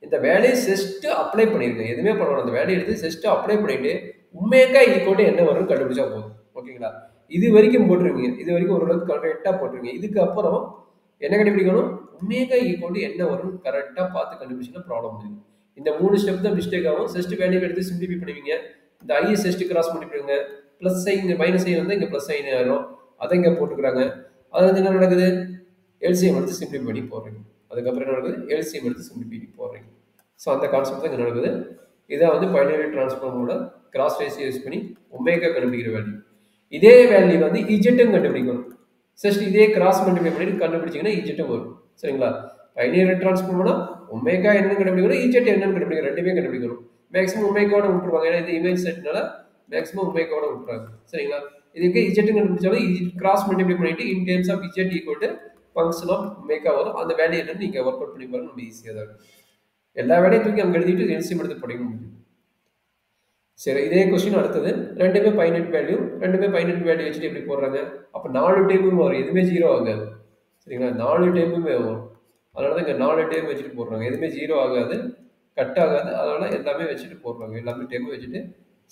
இந்த இந்த வேலையை ஜஸ்ட் அப்ளை பண்ணிருங்க. எதுவுமே பண்ண வேணாம். அந்த வேலையை எடுத்து ஜஸ்ட் அப்ளை பண்ணிட்டு உண்மையாக ஈக்குவல் என்ன வரும்னு கண்டுபிடிச்சா போதும். ஓகேங்களா? இது வரைக்கும் போட்டுருங்க. இது வரைக்கும் ஓரளவுக்கு கரெக்டாக போட்டுருங்க. இதுக்கப்புறம் என்ன கண்டுபிடிக்கணும்? ஒமேகா ஈக்குவல் என்ன வரும்னு கரெக்டாக பார்த்து கண்டுபிடிச்சிங்கன்னா ப்ராப்ளம் முடியும். இந்த 3 ஸ்டெப் தான் மிஸ்டேக் ஆகும். ஜஸ்ட் வேல்யூ எடுத்து சிம்பிளிஃபை பண்ணுவீங்க. இந்த ஐ ஜஸ்ட் கிராஸ் பண்ணிவிடுங்க. ப்ளஸ் சைன் இங்கே மைனஸ் சைன் வந்து இங்கே ப்ளஸ் சைன் ஆயிரும். அதை இங்கே போட்டுக்கிறாங்க. அது வந்து என்ன நடக்குது? எல்சிஎம் எடுத்து சிம்பிளிஃபை பண்ணி போடுறீங்க. அதுக்கப்புறம் என்ன நடக்குது? எல்சிஎம் எடுத்து சிம்பிளிஃபை பண்ணி போடுறீங்க. ஸோ அந்த கான்செப்ட் தான் இங்கே நடக்குது. இதான் வந்து பைனரி டிரான்ஸ்ஃபார்மோட கிராஸ் ரேஷியோ யூஸ் பண்ணி ஒமேகா கண்டுபிடிக்கிற வேல்யூ. இதே வேல்யூ வந்து இஜெட்டும் கண்டுபிடிக்கணும். ஜஸ்ட் இதே கிராஸ் மல்டிப்ளை பண்ணி கண்டுபிடிச்சிங்கன்னா இஜெட்டும் வரும். சரிங்களா? பைனரி டிரான்ஸ்ஃபார்மோட ஒமேகா என்னன்னு கண்டுபிடிக்கணும், இஜெட் என்னன்னு கண்டுபிடிக்கணும். ரெண்டுமே கண்டுபிடிக்கணும். மேக்ஸிமம் ஒமேகாவோட விட்டுருவாங்க. ஏன்னா இது இமேஜ் செட்னால மேக்ஸிமம் ஒமேகாவோட விட்டுறாங்க. சரிங்களா? இதுக்கு இஜெட் கண்டுபிடிச்சாலும் கிராஸ் மல்டிப்ளை பண்ணிட்டு in terms of z equal to function of omega வரும். அந்த வேல்யூ என்னன்னு நீங்க ஒர்க் அவுட் பண்ணி பாருங்க. நம்ம ஈஸியாக தான் இருக்கும். எல்லா வேலையும் தூக்கி அங்கே எழுதிட்டு எல்சிஎம் எடுத்து படிக்க முடியும். சரி, இதே கொஸ்டின் அடுத்தது. ரெண்டுமே பைனட் வேல்யூ. ரெண்டுமே பைனட் வேல்யூ வச்சுட்டு எப்படி போடுறாங்க? அப்போ 4 டைமுமே வரும். எதுவுமே 0 ஆகாது. சரிங்களா? 4 டைமுமே வரும். அதனால தான் இங்கே 4 டைம் வச்சுட்டு போடுறாங்க. எதுவுமே 0 ஆகாது, கட் ஆகாது. அதனால எல்லாமே வச்சுட்டு போடுறாங்க. எல்லாமே டைமும் வச்சுட்டு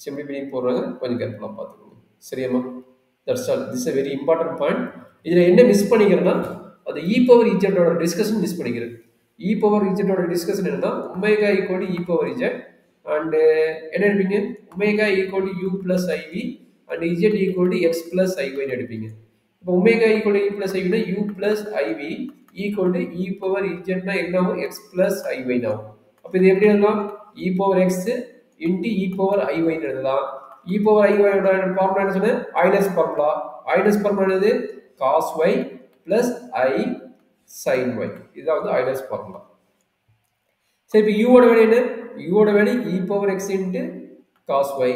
சிம்பிள் பண்ணி போடுறாங்க. கொஞ்சம் கேர்ஃபுல்லாக பார்த்துக்கோங்க. சரியாம்மா? That's all. This is very important point. இதில் என்ன மிஸ் பண்ணிக்கிறேன்னா அந்த இ பவர் இஜெட்டோட டிஸ்கஷன் மிஸ் பண்ணிக்கிறேன். இ பவர் இஜெட்டோட டிஸ்கஷன் என்னன்னா omega equal E power Z and என்ன எடுப்பீங்க? Omega equal you plus I V and Z equal X plus ஐவைன்னு எடுப்பீங்க. இப்போ ஒமேகா ஈக்குவல் இ பிளஸ் ஐவினா U plus IV equal to E power இஜெட்னா என்ன ஆகும்? எக்ஸ் பிளஸ் ஐவைன்னு ஆகும். அப்போ இது எப்படி எழுதலாம்? E power x into e power ஐவைன்னு எழுதலாம். இ பவர் ஐவையோட ஃபார்முலா என்ன சொன்னேன்? Euler's formula. ஐலஸ் ஃபார்முலா என்னது? Cos y plus i sine y. இதுதான் வந்து ஐலஸ் ஃபார்முலா. சரி, இப்போ யூவோட வேல்யூ என்ன? யூவோட value e power x into cos y.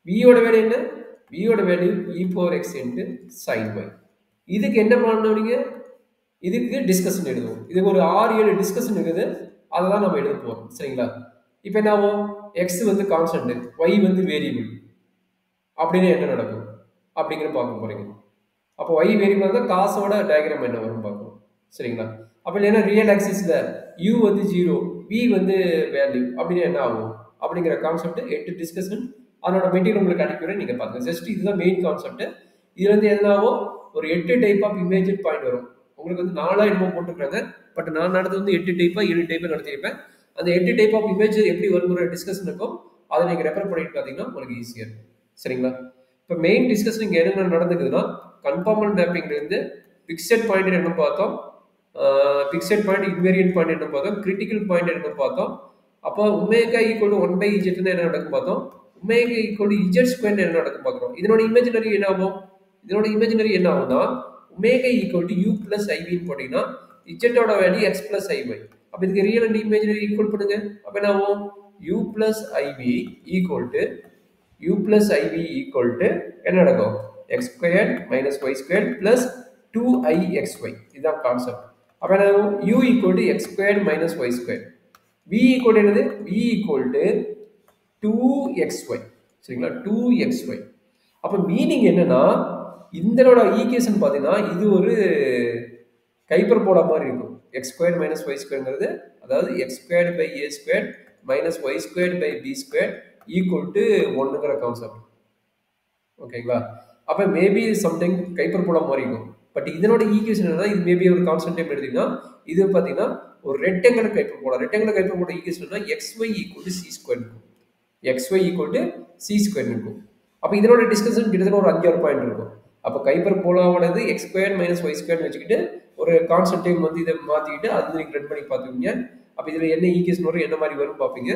வியோட வேல்யூ என்ன? வியோட value e power x into sine y. இதுக்கு என்ன பண்ணணும்? நீங்கள் இதுக்கு டிஸ்கஷன் எழுதுவோம். இதுக்கு ஒரு 6-7 டிஸ்கஷன் இருக்குது. அதை தான் நம்ம எழுத போகிறோம். சரிங்களா? இப்போ என்ன ஆகும்? எக்ஸ் வந்து கான்ஸ்டன்ட், ஒய் வந்து வேரியபிள். அப்படின்னு என்ன நடக்கும் அப்படிங்கிற பார்க்க போறீங்க. அப்போ ஒய் வேரியபிள் தான் காசோட டயக்ராம் என்ன வரும் பார்க்கணும். சரிங்களா? அப்போ இல்லைன்னா ரியல் ஆக்சிஸில் யூ வந்து 0, வி வந்து வேல்யூ அப்படின்னு என்ன ஆகும் அப்படிங்கிற கான்செப்ட் 8 டிஸ்கஷன் அதனோட மெட்டீரியல் உங்களுக்கு அனுப்பிவிட நீங்கள் பார்த்துங்க. ஜஸ்ட் இதுதான் மெயின் கான்செப்ட். இதுல இருந்து என்ன ஆகும்? ஒரு 8 டைப் ஆஃப் இமேஜ் பாயிண்ட் வரும். உங்களுக்கு வந்து 4 என்னமோ போட்டுருக்காங்க. பட் நான் நடந்தது வந்து 8 டைப்பா 7 டைப்பா நடத்திருப்பேன். அந்த 8 டைப் ஆஃப் இமேஜ் எப்படி வருங்கிற டிஸ்கஷன் இருக்கும். அதை நீங்கள் ரெஃபர் பண்ணிட்டு பார்த்தீங்கன்னா உங்களுக்கு ஈஸியாக இருக்கும். சரிங்களா? இப்போ மெயின் டிஸ்கஷன் இங்கே என்னென்ன நடந்துக்குதுன்னா கன்ஃபார்மல் மேப்பிங்லேருந்து பிக்சட் பாயிண்ட் என்ன பார்த்தோம், பிக்சட் பாயிண்ட் இன்வேரியன்ட் பாயிண்ட் என்ன பார்த்தோம், கிரிட்டிக்கல் பாயிண்ட் என்ன பார்த்தோம். அப்போ ஒமேகா ஈக்குவல் 1/z என்ன நடக்கும் பார்த்தோம். ஒமேகா ஈக்குவல் இஜெட் ஸ்கொயர் என்ன நடக்கும் பார்க்குறோம். இதனோட இமேஜினரி என்ன ஆகும்? இதனோட இமேஜினரி என்ன ஆகும்னா ஒமேகா ஈக்குவல் யூ பிளஸ் ஐவின்னு போட்டிங்கன்னா இஜெட்டோட வேல்யூ எக்ஸ் பிளஸ் ஐவை. அப்போ இதுக்கு ரியல் அண்ட் இமேஜினரி ஈக்குவல் பண்ணுங்க. அப்போ என்ன ஆகும்? U plus IV equal to u plus iv equal to என்ன நடக்கும்? x squared minus y squared plus 2ixy. இதுதான் கான்செப்ட். அப்ப என்ன u equal to x squared minus y squared. v equal to என்னது? v equal to 2xy. சரிங்களா? 2xy. அப்ப meaning என்னன்னா இதனோட ஈக்குவேஷன் பாத்தீங்கன்னா இது ஒரு ஹைப்பர்போலா மாதிரி இருக்கும். x squared minus y squaredங்கிறது அதாவது x squared by a squared minus y squared by b squared equal to 1ங்கிற கான்செப்ட். ஓகேங்களா? அப்ப மேபி சம்திங் ஹைப்பர்போலா மாதிரி இருக்கும். பட் இதனோட ஈக்குவேஷன் என்னன்னா இது மேபி ஒரு கான்ஸ்டன்ட் டைம் எடுத்தீங்கன்னா இது பாத்தீங்கன்னா ஒரு rectangular hyperbola. Rectangular hyperbola equation என்ன? xy equal to c squared இருக்கும். xy equal to c squared இருக்கும். அப்ப இதனோட டிஸ்கஷன் கிட்டத்தட்ட ஒரு 5-6 பாயிண்ட் இருக்கும். அப்ப ஹைப்பர்போலாவோடது x squared minus y squared வச்சுக்கிட்டு ஒரு கான்ஸ்டன்ட் டைம் வந்து இதை மாத்திக்கிட்டு அது நீங்க ரெட் பண்ணி பாத்துக்கீங்க. அப்ப இதுல என்ன ஈக்குவேஷன் வரும், என்ன மாதிரி வரும் பாப்பீங்க.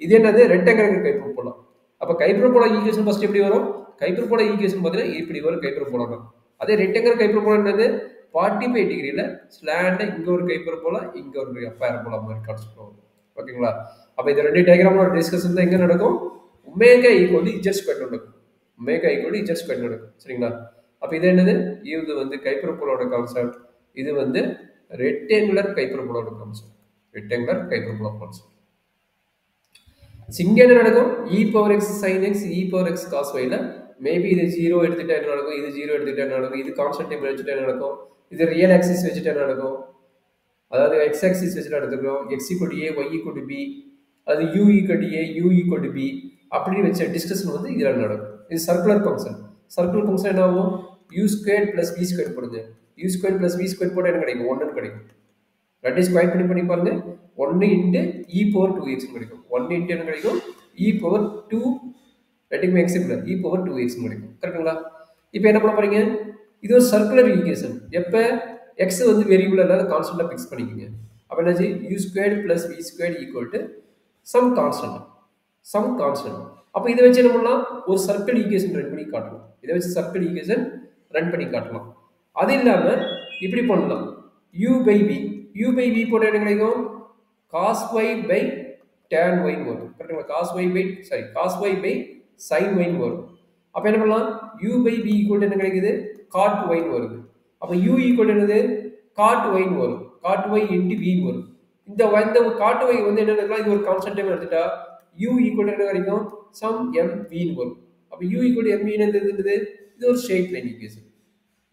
இது என்னது? Rectangular hyperbola. அப்ப ஹைப்பர்போலா ஈக்குவேஷன் ஃபர்ஸ்ட் எப்படி வரும்? ஹைப்பர்போலா ஈக்குவேஷன் பார்த்தீங்கன்னா இப்படி வரும் ஹைப்பர்போலா. அதே ரெக்டாங்குலர் ஹைப்பர்போலா என்னது? 45 டிகிரில ஸ்லாண்ட் இங்க ஒரு ஹைப்பர்போலா இங்க ஒரு பாரபோலா மாதிரி கான்செப்ட் வரும். ஓகேங்களா? அப்ப இந்த ரெண்டு டயகிராமோட டிஸ்கஷன் தான் எங்க நடக்கும்? Omega equal to z square நடக்கும். Omega equal to z square நடக்கும். சரிங்களா? அப்ப இது என்னது? இது வந்து ஹைப்பர்போலாவோட கான்செப்ட். இது வந்து ரெக்டாங்குலர் ஹைப்பர்போலாவோட கான்செப்ட். Rectangular hyperbola concept. இங்க என்ன நடக்கும்? e power x sin x e power x cos y ல மேபி இது 0 எடுத்துட்டா என்ன நடக்கும், இது 0 எடுத்துட்டா என்ன நடக்கும், இது கான்ஸ்டன்ட் டைம் வச்சுட்டா என்ன நடக்கும், இது ரியல் ஆக்சிஸ் வச்சுட்டா என்ன நடக்கும். அதாவது எக்ஸ் ஆக்சிஸ் வச்சுட்டு எடுத்துக்கிறோம் x equal to a y equal to b அது u equal to a u equal to b அப்படின்னு வச்ச டிஸ்கஷன் வந்து இதில் நடக்கும். இது சர்க்குலர் ஃபங்க்ஷன். சர்க்குலர் ஃபங்க்ஷன் என்ன ஆகும்? U square plus v square போடுங்க. U square plus v square போட்டால் என்ன கிடைக்கும்? 1 கிடைக்கும். ரெண்டு ஸ்கொயர் பண்ணி பாருங்க. 1 இன்ட்டு இ பவர் 2x கிடைக்கும். 1 இன்ட்டு என்ன கிடைக்கும்? இ பவர் 2 ரெண்டுக்குமே எக்ஸ் இல்லை இ பவர் 2x கிடைக்கும். கரெக்டுங்களா? இப்போ என்ன பண்ண போறீங்க? இது ஒரு சர்க்குலர் ஈக்குவேஷன். எப்போ எக்ஸ் வந்து வேரியபிள் இல்லாத கான்ஸ்டன்டாக ஃபிக்ஸ் பண்ணிக்கோங்க. அப்போ என்னாச்சு? U square plus v square equal to some constant. Some constant. அப்போ இதை வச்சு என்ன பண்ணலாம்? ஒரு சர்க்கிள் ஈக்குவேஷன் ரன் பண்ணி காட்டலாம். இதை வச்சு சர்க்கிள் ஈக்குவேஷன் ரன் பண்ணி காட்டலாம். அது இல்லாமல் இப்படி பண்ணலாம். u by v u by v போட்ட என்ன கிடைக்கும்? cos y by tan y வரும். கரெக்ட்டுங்களா? cos y by cos y by sin y வரும். அப்போ என்ன பண்ணலாம்? u by v ஈக்குவல் என்ன கிடைக்குது? cot y வருது. அப்போ u ஈக்குவல் என்னது? cot y வரும். cot y into v வரும். இந்த cot y வந்து என்ன எடுக்கலாம்? இது ஒரு கான்ஸ்டன்ட் எடுத்துட்டா u ஈக்குவல் என்ன கிடைக்கும்? சம் m v வரும். அப்போ u ஈக்குவல் m v என்னது? இது ஒரு ஸ்ட்ரெயிட் லைன் ஈக்குவேஷன்.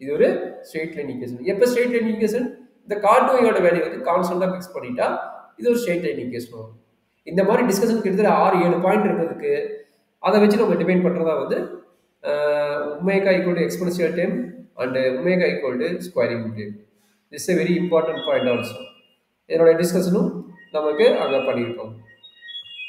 இது ஒரு ஸ்ட்ரெயிட் லைன் ஈக்குவேஷன். எப்போ ஸ்ட்ரெயிட் லைன் ஈக்குவேஷன்? இந்த cot y ஓட வேல்யூ வந்து கான்ஸ்டன்ட்டா ஃபிக்ஸ் பண்ணிட்டா இது ஒரு ஸ்ட்ரெயிட் லைன் ஈக்குவேஷன் வரும். இந்த மாதிரி டிஸ்கஷன் கிட்டத்தட்ட 6-7 பாயிண்ட் இருக்கிறதுக்கு அதை வச்சு நம்ம டிஃபைன் பண்ணுறதா வந்து omega equal to exponential time and omega equal to squaring time. This a very important point also. இதனோட டிஸ்கஷனும் நமக்கு அங்கே பண்ணியிருக்கோம்.